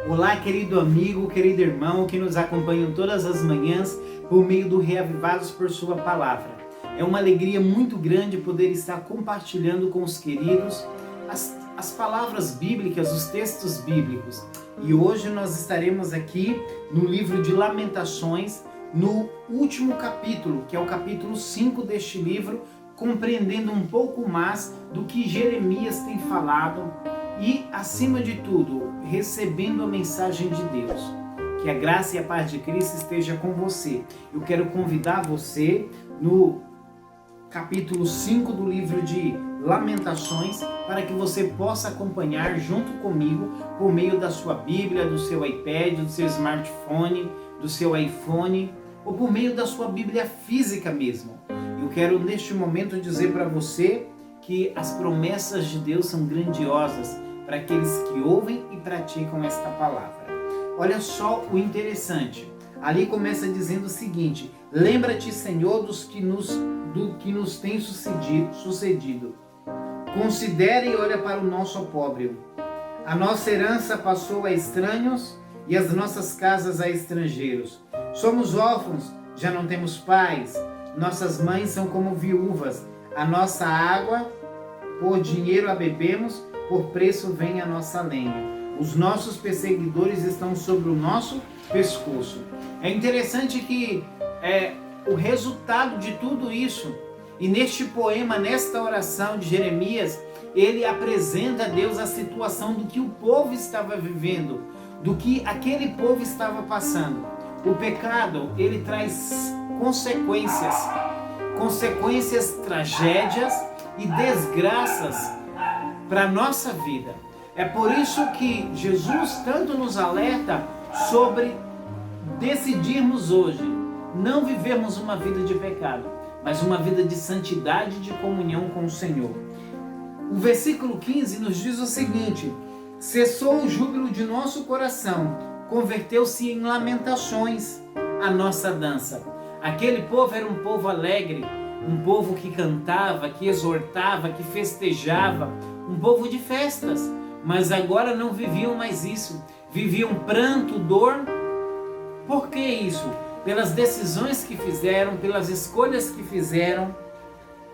Olá, querido amigo, querido irmão que nos acompanham todas as manhãs por meio do Reavivados por Sua Palavra. É uma alegria muito grande poder estar compartilhando com os queridos as palavras bíblicas, os textos bíblicos. E hoje nós estaremos aqui no livro de Lamentações, no último capítulo, que é o capítulo 5 deste livro, compreendendo um pouco mais do que Jeremias tem falado e, acima de tudo, recebendo a mensagem de Deus. Que a graça e a paz de Cristo esteja com você. Eu quero convidar você no capítulo 5 do livro de Lamentações para que você possa acompanhar junto comigo por meio da sua Bíblia, do seu iPad, do seu smartphone, do seu iPhone ou por meio da sua Bíblia física mesmo. Eu quero neste momento dizer para você que as promessas de Deus são grandiosas para aqueles que ouvem e praticam esta palavra. Olha só o interessante. Ali começa dizendo o seguinte: lembra-te, Senhor, do que nos tem sucedido. Considere e olha para o nosso opróbrio. A nossa herança passou a estranhos e as nossas casas a estrangeiros. Somos órfãos, já não temos pais. Nossas mães são como viúvas. A nossa água, por dinheiro a bebemos, por preço vem a nossa lenha. Os nossos perseguidores estão sobre o nosso pescoço. É interessante que o resultado de tudo isso, e neste poema, nesta oração de Jeremias, ele apresenta a Deus a situação do que o povo estava vivendo, do que aquele povo estava passando. O pecado, ele traz consequências, tragédias e desgraças para a nossa vida. É por isso que Jesus tanto nos alerta sobre decidirmos hoje não vivermos uma vida de pecado, mas uma vida de santidade e de comunhão com o Senhor. O versículo 15 nos diz o seguinte: cessou o júbilo de nosso coração, converteu-se em lamentações a nossa dança. Aquele povo era um povo alegre, um povo que cantava, que exortava, que festejava, um povo de festas, mas agora não viviam mais isso. Viviam pranto, dor. Por que isso? Pelas decisões que fizeram, pelas escolhas que fizeram.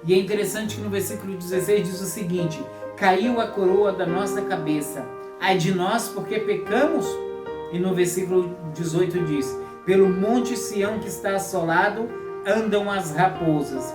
E é interessante que no versículo 16 diz o seguinte: caiu a coroa da nossa cabeça, ai de nós, porque pecamos. E no versículo 18 diz: pelo monte Sião que está assolado, andam as raposas.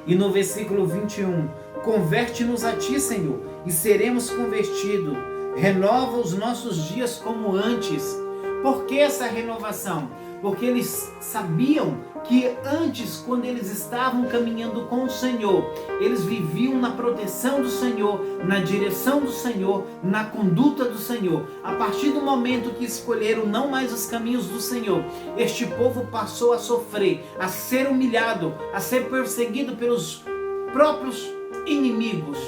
E no versículo 21, converte-nos a ti, Senhor, e seremos convertidos. Renova os nossos dias como antes. Por que essa renovação? Porque eles sabiam que antes, quando eles estavam caminhando com o Senhor, eles viviam na proteção do Senhor, na direção do Senhor, na conduta do Senhor. A partir do momento que escolheram não mais os caminhos do Senhor, este povo passou a sofrer, a ser humilhado, a ser perseguido pelos próprios inimigos,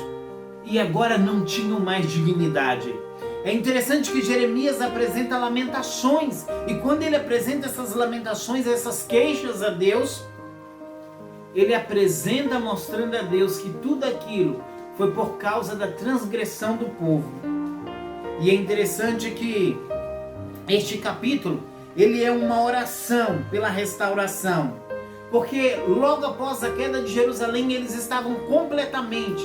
e agora não tinham mais dignidade. É interessante que Jeremias apresenta lamentações, e quando ele apresenta essas lamentações, essas queixas a Deus, ele apresenta mostrando a Deus que tudo aquilo foi por causa da transgressão do povo. E é interessante que este capítulo, ele é uma oração pela restauração, porque logo após a queda de Jerusalém, eles estavam completamente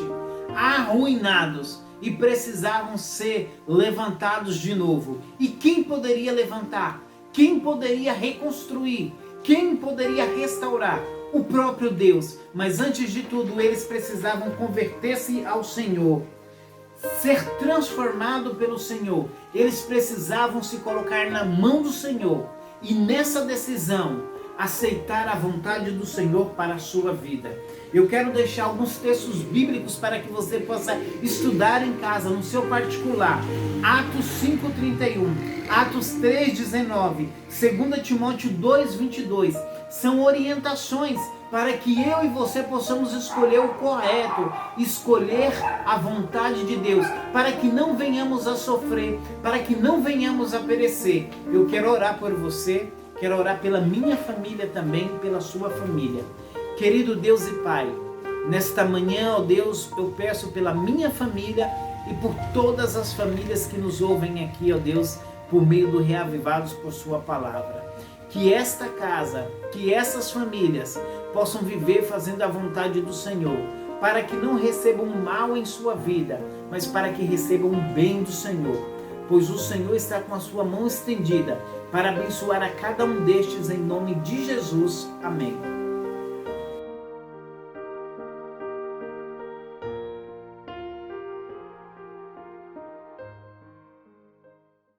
arruinados e precisavam ser levantados de novo. E quem poderia levantar? Quem poderia reconstruir? Quem poderia restaurar? O próprio Deus. Mas antes de tudo, eles precisavam converter-se ao Senhor, ser transformado pelo Senhor. Eles precisavam se colocar na mão do Senhor e nessa decisão aceitar a vontade do Senhor para a sua vida. Eu quero deixar alguns textos bíblicos para que você possa estudar em casa, no seu particular. Atos 5:31, Atos 3:19, 2 Timóteo 2:22. São orientações para que eu e você possamos escolher o correto, escolher a vontade de Deus, para que não venhamos a sofrer, para que não venhamos a perecer. Eu quero orar por você, quero orar pela minha família também, pela sua família. Querido Deus e Pai, nesta manhã, ó Deus, eu peço pela minha família e por todas as famílias que nos ouvem aqui, ó Deus, por meio do Reavivados por sua palavra. Que esta casa, que essas famílias possam viver fazendo a vontade do Senhor, para que não recebam mal em sua vida, mas para que recebam o bem do Senhor. Pois o Senhor está com a sua mão estendida para abençoar a cada um destes em nome de Jesus. Amém.